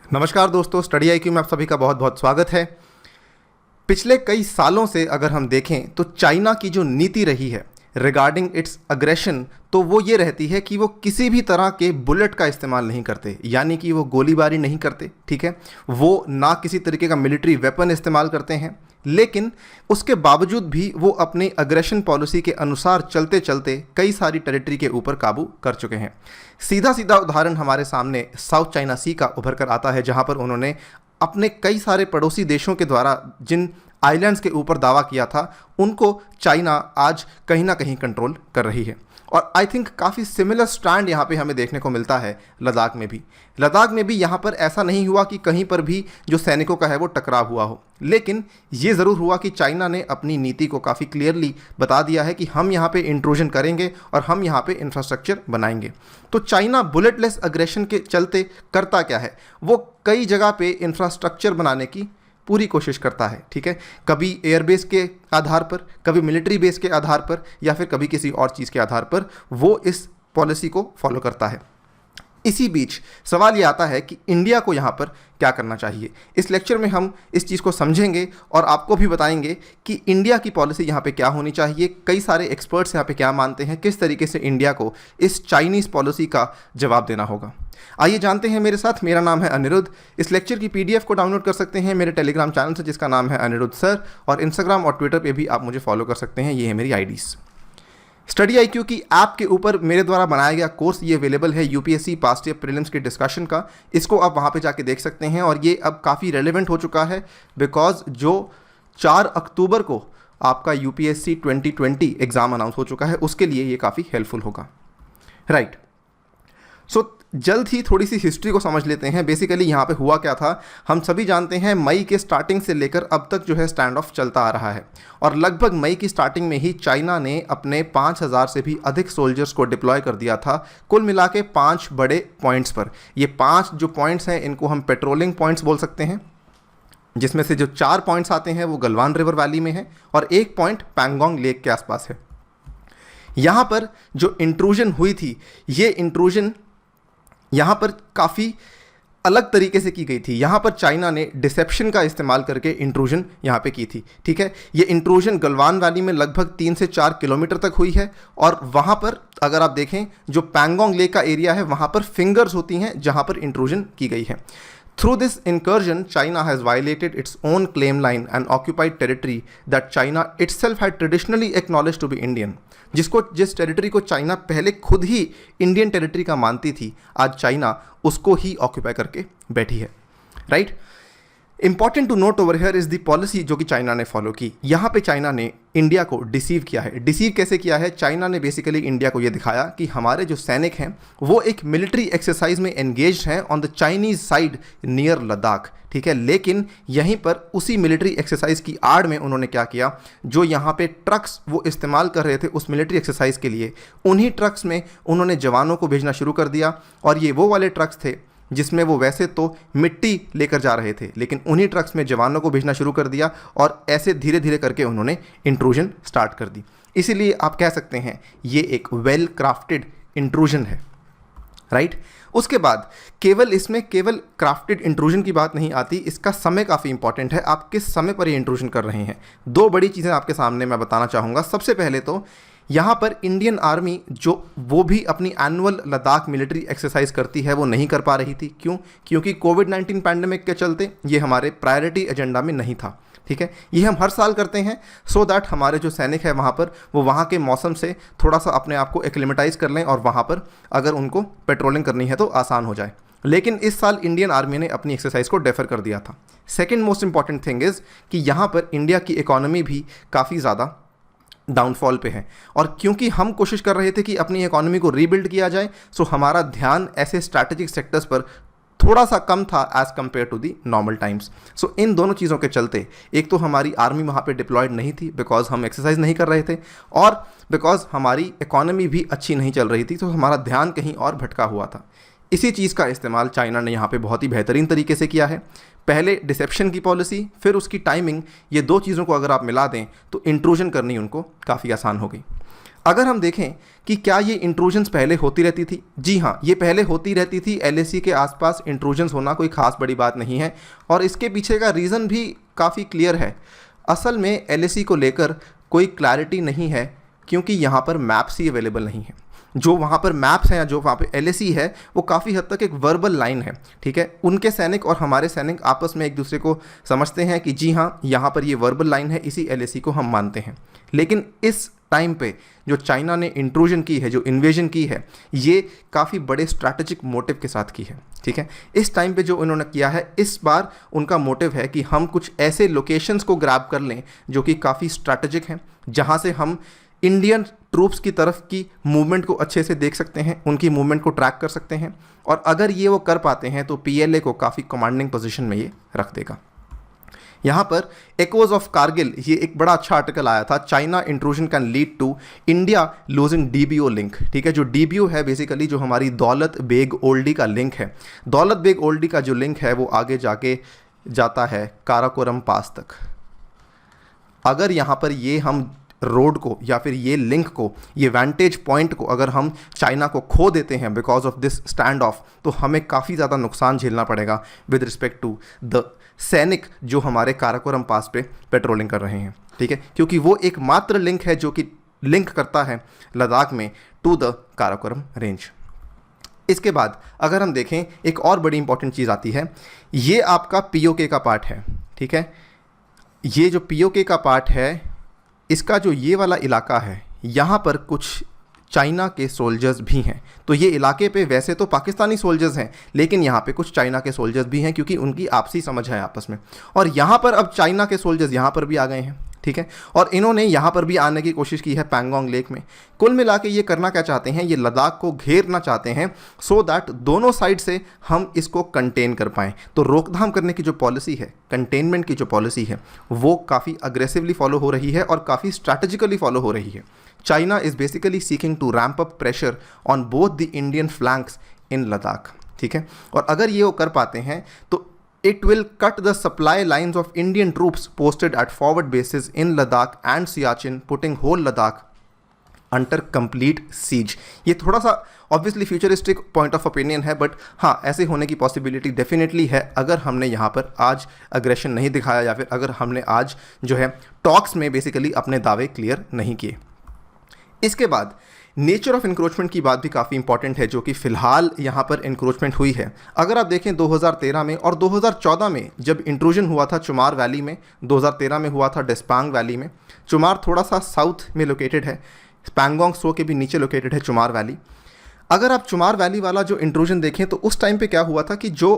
नमस्कार दोस्तों, study IQ में आप सभी का बहुत बहुत स्वागत है। पिछले कई सालों से अगर हम देखें तो चाइना की जो नीति रही है रिगार्डिंग इट्स अग्रेशन, तो वो ये रहती है कि वो किसी भी तरह के बुलेट का इस्तेमाल नहीं करते, यानी कि वो गोलीबारी नहीं करते, ठीक है। वो ना किसी तरीके का मिलिट्री वेपन इस्तेमाल करते हैं, लेकिन उसके बावजूद भी वो अपनी अग्रेशन पॉलिसी के अनुसार चलते चलते कई सारी टेरिटरी के ऊपर काबू कर चुके हैं। सीधा सीधा उदाहरण हमारे सामने साउथ चाइना सी का उभर कर आता है, जहां पर उन्होंने अपने कई सारे पड़ोसी देशों के द्वारा जिन आइलैंड्स के ऊपर दावा किया था उनको चाइना आज कहीं ना कहीं कंट्रोल कर रही है। और आई थिंक काफ़ी सिमिलर स्टैंड यहाँ पे हमें देखने को मिलता है लद्दाख में भी। लद्दाख में भी यहाँ पर ऐसा नहीं हुआ कि कहीं पर भी जो सैनिकों का है वो टकराव हुआ हो, लेकिन ये ज़रूर हुआ कि चाइना ने अपनी नीति को काफ़ी क्लियरली बता दिया है कि हम यहाँ पे इंट्रूजन करेंगे और हम यहाँ पे इंफ्रास्ट्रक्चर बनाएंगे। तो चाइना बुलेटलेस अग्रेशन के चलते करता क्या है, वो कई जगह पे इंफ्रास्ट्रक्चर बनाने की पूरी कोशिश करता है, ठीक है। कभी एयरबेस के आधार पर, कभी मिलिट्री बेस के आधार पर, या फिर कभी किसी और चीज़ के आधार पर वो इस पॉलिसी को फॉलो करता है। इसी बीच सवाल ये आता है कि इंडिया को यहाँ पर क्या करना चाहिए। इस लेक्चर में हम इस चीज़ को समझेंगे और आपको भी बताएंगे कि इंडिया की पॉलिसी यहाँ पे क्या होनी चाहिए, कई सारे एक्सपर्ट्स यहाँ पे क्या मानते हैं, किस तरीके से इंडिया को इस चाइनीज़ पॉलिसी का जवाब देना होगा। आइए जानते हैं मेरे साथ। मेरा नाम है अनिरुद्ध। इस लेक्चर की PDF को डाउनलोड कर सकते हैं मेरे टेलीग्राम चैनल से, जिसका नाम है अनिरुद्ध सर, और इंस्टाग्राम और ट्विटर पे भी आप मुझे फॉलो कर सकते हैं, ये है मेरी IDs। स्टडी IQ की ऐप के ऊपर मेरे द्वारा बनाया गया कोर्स ये अवेलेबल है UPSC पास्ट ईयर प्रीलिम्स के डिस्कशन का। इसको आप वहाँ पे जाके देख सकते हैं और ये अब काफ़ी रेलेवेंट हो चुका है, बिकॉज जो 4 अक्टूबर को आपका UPSC 2020 एग्ज़ाम अनाउंस हो चुका है, उसके लिए ये काफ़ी हेल्पफुल होगा, राइट। सो जल्द ही थोड़ी सी हिस्ट्री को समझ लेते हैं। बेसिकली यहाँ पे हुआ क्या था, हम सभी जानते हैं मई के स्टार्टिंग से लेकर अब तक जो है स्टैंड ऑफ चलता आ रहा है, और लगभग मई की स्टार्टिंग में ही चाइना ने अपने 5000 से भी अधिक सोल्जर्स को डिप्लॉय कर दिया था, कुल मिला के 5 बड़े पॉइंट्स पर। ये 5 जो पॉइंट्स हैं इनको हम पेट्रोलिंग पॉइंट्स बोल सकते हैं, जिसमें से जो 4 पॉइंट्स आते हैं वो गलवान रिवर वैली में है और 1 पॉइंट पैंगोंग लेक के आसपास है। यहाँ पर जो इंट्रूजन हुई थी, ये इंट्रूजन यहाँ पर काफ़ी अलग तरीके से की गई थी। यहाँ पर चाइना ने डिसेप्शन का इस्तेमाल करके इंट्रूजन यहाँ पे की थी, ठीक है। ये इंट्रूजन गलवान वैली में लगभग 3 से 4 किलोमीटर तक हुई है, और वहाँ पर अगर आप देखें जो पैंगोंग लेक का एरिया है वहाँ पर फिंगर्स होती हैं जहाँ पर इंट्रूजन की गई है। Through this incursion, China has violated its own claim line and occupied territory that China itself had traditionally acknowledged to be Indian. जिस टेरिटरी को चाइना पहले खुद ही इंडियन टेरिटरी का मानती थी, आज चाइना उसको ही ऑक्यूपाई करके बैठी है, right. Important to note over here is the policy जो कि चाइना ने फॉलो की। यहाँ पे चाइना ने इंडिया को डिसीव किया है। डिसीव कैसे किया है? चाइना ने बेसिकली इंडिया को ये दिखाया कि हमारे जो सैनिक हैं वो एक मिलिट्री एक्सरसाइज में एंगेज हैं on the Chinese side near Ladakh, ठीक है। लेकिन यहीं पर उसी मिलिट्री एक्सरसाइज की आड़ में उन्होंने क्या किया, जो यहाँ पे ट्रक्स वो इस्तेमाल कर रहे थे उस मिलिट्री एक्सरसाइज के लिए, उन्हीं ट्रक्स में उन्होंने जवानों को भेजना शुरू कर दिया। और ये वो वाले ट्रक्स थे जिसमें वो वैसे तो मिट्टी लेकर जा रहे थे, लेकिन उन्हीं ट्रक्स में जवानों को भेजना शुरू कर दिया, और ऐसे धीरे धीरे करके उन्होंने इंट्रूजन स्टार्ट कर दी। इसीलिए आप कह सकते हैं ये एक वेल क्राफ्टेड इंट्रूजन है, राइट। उसके बाद इसमें केवल क्राफ्टेड इंट्रूजन की बात नहीं आती, इसका समय काफ़ी इंपॉर्टेंट है। आप किस समय पर ये इंट्रूजन कर रहे हैं, 2 बड़ी चीज़ें आपके सामने मैं बताना चाहूँगा। सबसे पहले तो यहाँ पर इंडियन आर्मी जो वो भी अपनी एनुअल लद्दाख मिलिट्री एक्सरसाइज करती है वो नहीं कर पा रही थी। क्यों? क्योंकि कोविड-19 पैंडेमिक के चलते ये हमारे प्रायोरिटी एजेंडा में नहीं था, ठीक है। ये हम हर साल करते हैं सो दैट हमारे जो सैनिक है वहाँ पर वो वहाँ के मौसम से थोड़ा सा अपने आप को एक्लिमेटाइज कर लें, और वहाँ पर अगर उनको पेट्रोलिंग करनी है तो आसान हो जाए। लेकिन इस साल इंडियन आर्मी ने अपनी एक्सरसाइज को डेफर कर दिया था। Second most important thing is कि यहाँ पर इंडिया की इकोनॉमी भी काफ़ी ज़्यादा डाउनफॉल पे है, और क्योंकि हम कोशिश कर रहे थे कि अपनी इकोनॉमी को रीबिल्ड किया जाए, सो हमारा ध्यान ऐसे स्ट्रैटेजिक सेक्टर्स पर थोड़ा सा कम था as compare to the normal times. So इन दोनों चीज़ों के चलते एक तो हमारी आर्मी वहाँ पे डिप्लॉयड नहीं थी बिकॉज हम एक्सरसाइज नहीं कर रहे थे, और बिकॉज हमारी इकोनॉमी भी अच्छी नहीं चल रही थी, तो हमारा ध्यान कहीं और भटका हुआ था। इसी चीज़ का इस्तेमाल चाइना ने यहाँ पे बहुत ही बेहतरीन तरीके से किया है। पहले डिसेप्शन की पॉलिसी, फिर उसकी टाइमिंग, ये 2 चीज़ों को अगर आप मिला दें तो इंट्रूजन करनी उनको काफ़ी आसान हो गई। अगर हम देखें कि क्या ये इंट्रूजन्स पहले होती रहती थी, जी हाँ, ये पहले होती रहती थी। एलएसी के आसपास इंट्रूजन्स होना कोई ख़ास बड़ी बात नहीं है, और इसके पीछे का रीज़न भी काफ़ी क्लियर है। असल में एलएसी को लेकर कोई क्लैरिटी नहीं है, क्योंकि यहाँ पर मैप्स ही अवेलेबल नहीं है। जो वहाँ पर मैप्स हैं या जो वहाँ पे एलएसी है, वो काफ़ी हद तक एक वर्बल लाइन है, ठीक है। उनके सैनिक और हमारे सैनिक आपस में एक दूसरे को समझते हैं कि जी हाँ, यहाँ पर ये वर्बल लाइन है, इसी एलएसी को हम मानते हैं। लेकिन इस टाइम पे जो चाइना ने इंट्रूजन की है, जो इन्वेजन की है, ये काफ़ी बड़े स्ट्रैटेजिक मोटिव के साथ की है, ठीक है। इस टाइम पे जो उन्होंने किया है, इस बार उनका मोटिव है कि हम कुछ ऐसे लोकेशंस को ग्रैब कर लें जो कि काफ़ी स्ट्रैटेजिक हैं, जहाँ से हम इंडियन ट्रूप्स की तरफ की मूवमेंट को अच्छे से देख सकते हैं, उनकी मूवमेंट को ट्रैक कर सकते हैं। और अगर ये वो कर पाते हैं तो पीएलए को काफ़ी कमांडिंग पोजीशन में ये रख देगा। यहाँ पर एकोज ऑफ कारगिल, ये एक बड़ा अच्छा आर्टिकल आया था, China intrusion can lead to India losing DBO link, ठीक है। जो डीबीओ है बेसिकली जो हमारी दौलत बेग ओल्डी का लिंक है। दौलत बेग ओल्डी का जो लिंक है वो आगे जाके जाता है काराकोरम पास तक। अगर यहाँ पर ये हम रोड को या फिर ये लिंक को, ये वैंटेज पॉइंट को अगर हम चाइना को खो देते हैं because of this stand of, तो हमें काफ़ी ज़्यादा नुकसान झेलना पड़ेगा विद रिस्पेक्ट टू द सैनिक जो हमारे काराकोरम पास पे पेट्रोलिंग कर रहे हैं, ठीक है। क्योंकि वो एकमात्र लिंक है जो कि लिंक करता है लद्दाख में टू द काराकोरम रेंज। इसके बाद अगर हम देखें, एक और बड़ी इंपॉर्टेंट चीज़ आती है, ये आपका पीओके का पार्ट है, ठीक है। ये जो पीओके का पार्ट है, इसका जो ये वाला इलाका है, यहाँ पर कुछ चाइना के सोल्जर्स भी हैं। तो ये इलाके पे वैसे तो पाकिस्तानी सोल्जर्स हैं, लेकिन यहाँ पे कुछ चाइना के सोल्जर्स भी हैं, क्योंकि उनकी आपसी समझ है आपस में। और यहाँ पर अब चाइना के सोल्जर्स यहाँ पर भी आ गए हैं, ठीक है। और इन्होंने यहाँ पर भी आने की कोशिश की है पैंगोंग लेक में। कुल मिला के ये करना क्या चाहते हैं, ये लद्दाख को घेरना चाहते हैं, सो दैट दोनों साइड से हम इसको कंटेन कर पाएँ। तो रोकथाम करने की जो पॉलिसी है, कंटेनमेंट की जो पॉलिसी है, वो काफ़ी अग्रेसिवली फॉलो हो रही है और काफ़ी स्ट्रैटेजिकली फॉलो हो रही है। China is basically seeking to ramp up pressure on both the Indian flanks in Ladakh, ठीक है। और अगर ये वो कर पाते हैं तो it will cut the supply lines of Indian troops posted at forward bases in Ladakh and Siachen, putting whole Ladakh under complete siege। ये थोड़ा सा obviously futuristic point of opinion है, बट हाँ, ऐसे होने की पॉसिबिलिटी डेफिनेटली है अगर हमने यहाँ पर आज अग्रेशन नहीं दिखाया, या फिर अगर हमने आज जो है टॉक्स में बेसिकली अपने दावे क्लियर नहीं किए। इसके बाद नेचर ऑफ इंक्रोचमेंट की बात भी काफ़ी इंपॉर्टेंट है, जो कि फ़िलहाल यहाँ पर इंक्रोचमेंट हुई है। अगर आप देखें 2013 में और 2014 में जब इंट्रूजन हुआ था चुमार वैली में, 2013 में हुआ था डेस्पांग वैली में। चुमार थोड़ा सा साउथ में लोकेटेड है, पैंगोंग सो के भी नीचे लोकेटेड है चुमार वैली। अगर आप चुमार वैली वाला जो इंट्रूजन देखें तो उस टाइम पे क्या हुआ था कि जो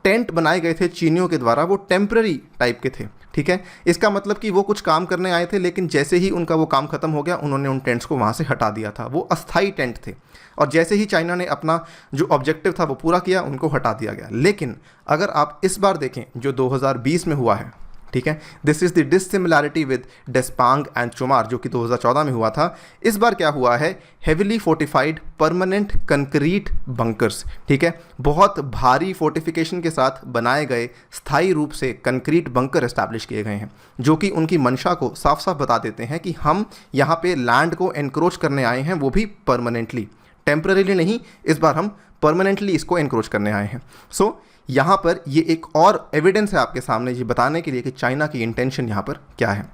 टेंट बनाए गए थे चीनियों के द्वारा, वो टेम्पररी टाइप के थे, ठीक है। इसका मतलब कि वो कुछ काम करने आए थे, लेकिन जैसे ही उनका वो काम खत्म हो गया, उन्होंने उन टेंट्स को वहाँ से हटा दिया था। वो अस्थाई टेंट थे, और जैसे ही चाइना ने अपना जो ऑब्जेक्टिव था वो पूरा किया, उनको हटा दिया गया। लेकिन अगर आप इस बार देखें जो 2020 में हुआ है, ठीक है, this is the dissimilarity with Depsang and Chumar जो कि 2014 में हुआ था। इस बार क्या हुआ है, heavily fortified permanent concrete bunkers, ठीक है, बहुत भारी फोर्टिफिकेशन के साथ बनाए गए स्थायी रूप से कंक्रीट बंकर एस्टैब्लिश किए गए हैं, जो कि उनकी मंशा को साफ साफ बता देते हैं कि हम यहाँ पे लैंड को एनक्रोच करने आए हैं, वो भी परमानेंटली, टेम्पररीली नहीं, इस बार हम परमानेंटली इसको एनक्रोच करने आए हैं। सो यहाँ पर ये एक और एविडेंस है आपके सामने ये बताने के लिए कि चाइना की इंटेंशन यहाँ पर क्या है।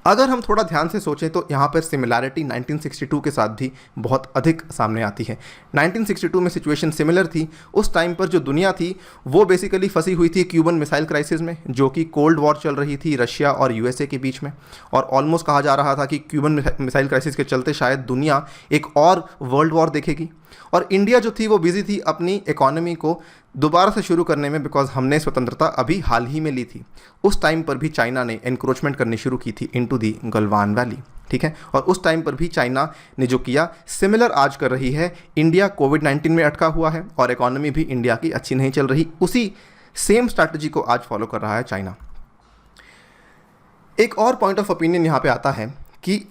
अगर हम थोड़ा ध्यान से सोचें तो यहाँ पर सिमिलैरिटी 1962 के साथ भी बहुत अधिक सामने आती है। 1962 में सिचुएशन सिमिलर थी। उस टाइम पर जो दुनिया थी वो बेसिकली फंसी हुई थी क्यूबन मिसाइल क्राइसिस में, जो कि कोल्ड वॉर चल रही थी रशिया और यूएसए के बीच में, और ऑलमोस्ट कहा जा रहा था कि क्यूबन मिसाइल क्राइसिस के चलते शायद दुनिया एक और वर्ल्ड वॉर देखेगी। और इंडिया जो थी वो बिजी थी अपनी इकोनॉमी को दोबारा से शुरू करने में, बिकॉज हमने स्वतंत्रता अभी हाल ही में ली थी। उस टाइम पर भी चाइना ने एनक्रोचमेंट करनी शुरू की थी इनटू दी गलवान वैली, ठीक है। और उस टाइम पर भी चाइना ने जो किया सिमिलर आज कर रही है। इंडिया कोविड-19 में अटका हुआ है और इकोनॉमी भी इंडिया की अच्छी नहीं चल रही, उसी सेम स्ट्रैटेजी को आज फॉलो कर रहा है चाइना। एक और पॉइंट ऑफ ओपिनियन यहाँ पे आता है कि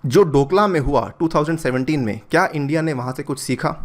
जो डोकलाम में हुआ 2017 में, क्या इंडिया ने वहाँ से कुछ सीखा?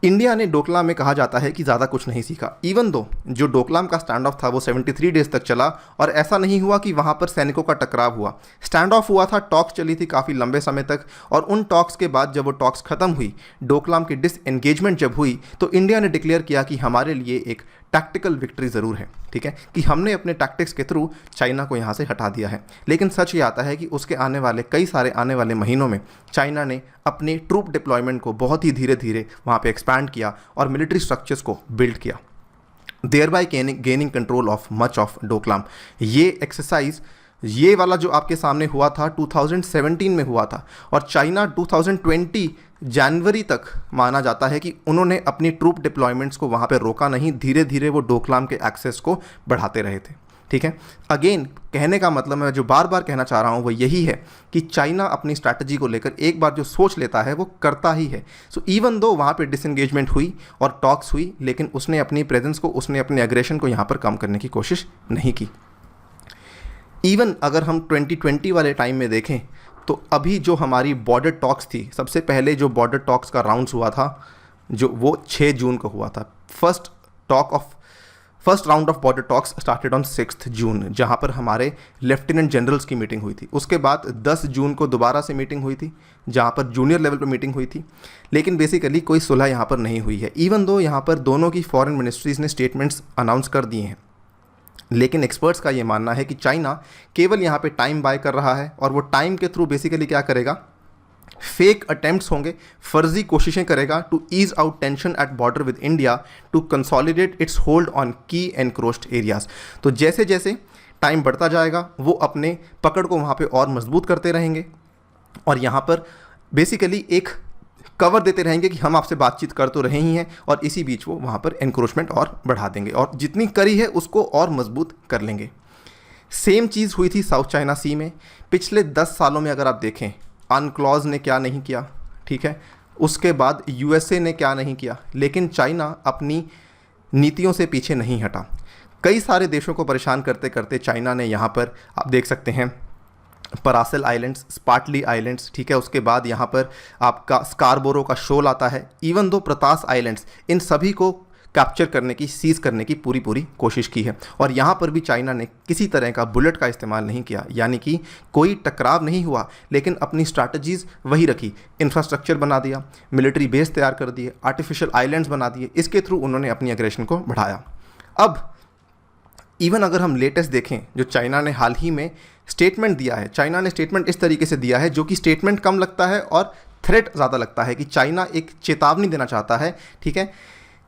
इंडिया ने डोकलाम में कहा जाता है कि ज़्यादा कुछ नहीं सीखा, इवन दो जो डोकलाम का स्टैंड ऑफ था वो 73 डेज तक चला और ऐसा नहीं हुआ कि वहाँ पर सैनिकों का टकराव हुआ। स्टैंड ऑफ हुआ था, टॉक्स चली थी काफ़ी लंबे समय तक, और उन टॉक्स के बाद जब वो टॉक्स ख़त्म हुई, डोकलाम की डिसएंगेजमेंट जब हुई, तो इंडिया ने डिक्लेयर किया कि हमारे लिए एक टैक्टिकल विक्ट्री ज़रूर है, ठीक है, कि हमने अपने टैक्टिक्स के थ्रू चाइना को यहाँ से हटा दिया है। लेकिन सच ये आता है कि उसके कई सारे आने वाले महीनों में चाइना ने अपने ट्रूप डिप्लॉयमेंट को बहुत ही धीरे धीरे वहाँ पे एक्सपैंड किया और मिलिट्री स्ट्रक्चर्स को बिल्ड किया, thereby gaining control of much of Doklam. ये एक्सरसाइज, ये वाला जो आपके सामने हुआ था 2017 में हुआ था, और चाइना 2020 जनवरी तक माना जाता है कि उन्होंने अपनी ट्रूप डिप्लॉयमेंट्स को वहाँ पे रोका नहीं, धीरे धीरे वो डोकलाम के एक्सेस को बढ़ाते रहे थे, ठीक है। अगेन कहने का मतलब मैं जो बार बार कहना चाह रहा हूँ वो यही है कि चाइना अपनी स्ट्रैटेजी को लेकर एक बार जो सोच लेता है वो करता ही है। सो इवन दो वहाँ पे डिसएंगेजमेंट हुई और टॉक्स हुई, लेकिन उसने अपनी प्रेजेंस को, उसने अपने एग्रेशन को यहाँ पर कम करने की कोशिश नहीं की। इवन अगर हम 2020 वाले टाइम में देखें तो अभी जो हमारी बॉर्डर टॉक्स थी, सबसे पहले जो बॉर्डर टॉक्स का राउंड्स हुआ था जो वो 6 जून को हुआ था। First round of border talks started on 6 जून, जहां पर हमारे लेफ्टिनेंट जनरल्स की मीटिंग हुई थी। उसके बाद 10 जून को दोबारा से मीटिंग हुई थी जहां पर जूनियर लेवल पर मीटिंग हुई थी, लेकिन बेसिकली कोई सुलह यहां पर नहीं हुई है। इवन दो यहां पर दोनों की फॉरेन मिनिस्ट्रीज़ ने स्टेटमेंट्स अनाउंस कर दिए हैं, लेकिन एक्सपर्ट्स का ये मानना है कि चाइना केवल यहाँ पे टाइम बाय कर रहा है, और वो टाइम के थ्रू बेसिकली क्या करेगा, फेक अटेम्प्ट्स होंगे, फर्जी कोशिशें करेगा to ease out tension at border with India to consolidate its hold on key encroached areas. तो जैसे जैसे टाइम बढ़ता जाएगा वो अपने पकड़ को वहाँ पे और मजबूत करते रहेंगे, और यहाँ पर बेसिकली एक कवर देते रहेंगे कि हम आपसे बातचीत कर तो रहे ही हैं, और इसी बीच वो वहाँ पर एनक्रोचमेंट और बढ़ा देंगे और जितनी करी है उसको और मजबूत कर लेंगे। सेम चीज़ हुई थी साउथ चाइना सी में। पिछले 10 सालों में अगर आप देखें, अनक्लॉज ने क्या नहीं किया, ठीक है, उसके बाद यूएसए ने क्या नहीं किया, लेकिन चाइना अपनी नीतियों से पीछे नहीं हटा। कई सारे देशों को परेशान करते करते चाइना ने यहाँ पर आप देख सकते हैं परासल आइलैंड्स, स्पार्टली आइलैंड्स, ठीक है, उसके बाद यहाँ पर आपका स्कारबोरो का शोल आता है, इवन दो प्रतास आइलैंड्स, इन सभी को कैप्चर करने की, सीज करने की पूरी कोशिश की है। और यहाँ पर भी चाइना ने किसी तरह का बुलेट का इस्तेमाल नहीं किया, यानी कि कोई टकराव नहीं हुआ, लेकिन अपनी स्ट्रैटेजीज़ वही रखी। इंफ्रास्ट्रक्चर बना दिया, मिलिट्री बेस तैयार कर दिए, आर्टिफिशियल आइलैंड्स बना दिए, इसके थ्रू उन्होंने अपनी एग्रेशन को बढ़ाया। अब इवन अगर हम लेटेस्ट देखें, जो चाइना ने हाल ही में स्टेटमेंट दिया है, चाइना ने स्टेटमेंट इस तरीके से दिया है जो कि स्टेटमेंट कम लगता है और थ्रेट ज़्यादा लगता है, कि चाइना एक चेतावनी देना चाहता है, ठीक है।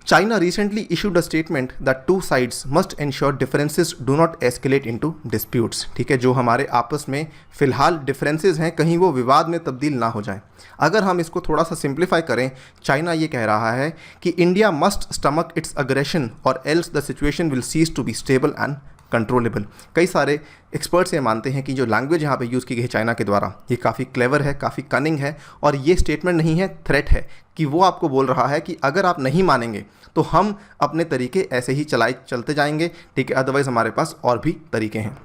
China recently issued a statement that two sides must ensure differences do not escalate into disputes, ठीक है, जो हमारे आपस में फ़िलहाल डिफरेंसेस हैं कहीं वो विवाद में तब्दील ना हो जाए। अगर हम इसको थोड़ा सा सिंप्लीफाई करें, चाइना ये कह रहा है कि India must stomach its aggression और else the situation will cease to be stable and controllable. कई सारे एक्सपर्ट्स ये मानते हैं कि जो लैंग्वेज यहाँ पे यूज़ की गई है चाइना के द्वारा, ये काफ़ी क्लेवर है, काफ़ी कनिंग है, और ये स्टेटमेंट नहीं है, थ्रेट है, कि वो आपको बोल रहा है कि अगर आप नहीं मानेंगे तो हम अपने तरीके ऐसे ही चलते जाएंगे, ठीक है, अदरवाइज़ हमारे पास और भी तरीके हैं।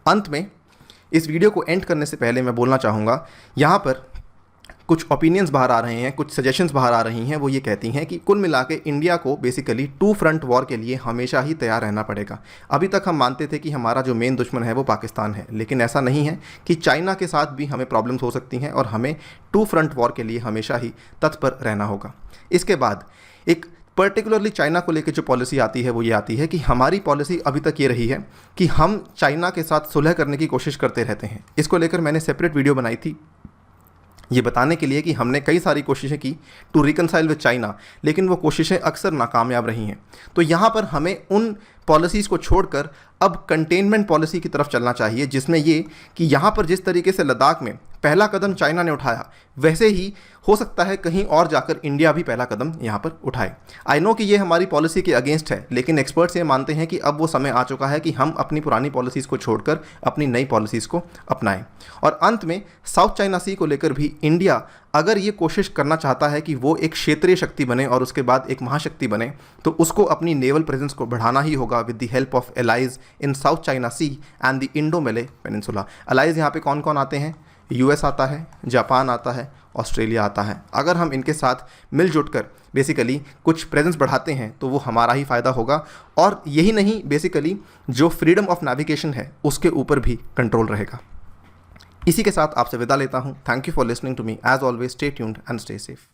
अंत में इस वीडियो को एंड करने से पहले मैं बोलना चाहूँगा, यहाँ पर कुछ ओपिनियंस बाहर आ रहे हैं, कुछ सजेशंस बाहर आ रही हैं, वो ये कहती हैं कि कुल मिला के इंडिया को बेसिकली 2 फ्रंट वॉर के लिए हमेशा ही तैयार रहना पड़ेगा। अभी तक हम मानते थे कि हमारा जो मेन दुश्मन है वो पाकिस्तान है, लेकिन ऐसा नहीं है, कि चाइना के साथ भी हमें प्रॉब्लम्स हो सकती हैं और हमें 2 फ्रंट वॉर के लिए हमेशा ही तत्पर रहना होगा। इसके बाद एक पर्टिकुलरली चाइना को लेकर जो पॉलिसी आती है वो ये आती है कि हमारी पॉलिसी अभी तक ये रही है कि हम चाइना के साथ सुलह करने की कोशिश करते रहते हैं। इसको लेकर मैंने सेपरेट वीडियो बनाई थी, ये बताने के लिए कि हमने कई सारी कोशिशें की टू रिकनसाइल विद चाइना, लेकिन वो कोशिशें अक्सर नाकामयाब रही हैं। तो यहाँ पर हमें उन पॉलिसीज़ को छोड़कर अब कंटेनमेंट पॉलिसी की तरफ चलना चाहिए, जिसमें ये कि यहाँ पर जिस तरीके से लद्दाख में पहला कदम चाइना ने उठाया, वैसे ही हो सकता है कहीं और जाकर इंडिया भी पहला कदम यहाँ पर उठाए। आई नो कि ये हमारी पॉलिसी के अगेंस्ट है, लेकिन एक्सपर्ट्स ये मानते हैं कि अब वो समय आ चुका है कि हम अपनी पुरानी पॉलिसीज़ को छोड़कर अपनी नई पॉलिसीज़ को अपनाएं। और अंत में साउथ चाइना सी को लेकर भी इंडिया अगर ये कोशिश करना चाहता है कि वो एक क्षेत्रीय शक्ति बने और उसके बाद एक महाशक्ति बने, तो उसको अपनी नेवल प्रेजेंस को बढ़ाना ही होगा with the help of allies in South China Sea and the Indo Malay peninsula. Allies यहाँ पे कौन कौन आते हैं? यूएस आता है, जापान आता है, ऑस्ट्रेलिया आता है। अगर हम इनके साथ मिलजुट कर बेसिकली कुछ प्रेजेंस बढ़ाते हैं तो वो हमारा ही फ़ायदा होगा, और यही नहीं, बेसिकली जो फ्रीडम ऑफ नेविगेशन है उसके ऊपर भी कंट्रोल रहेगा। इसी के साथ आपसे विदा लेता हूँ। Thank you for listening to me. As always, stay tuned and stay safe.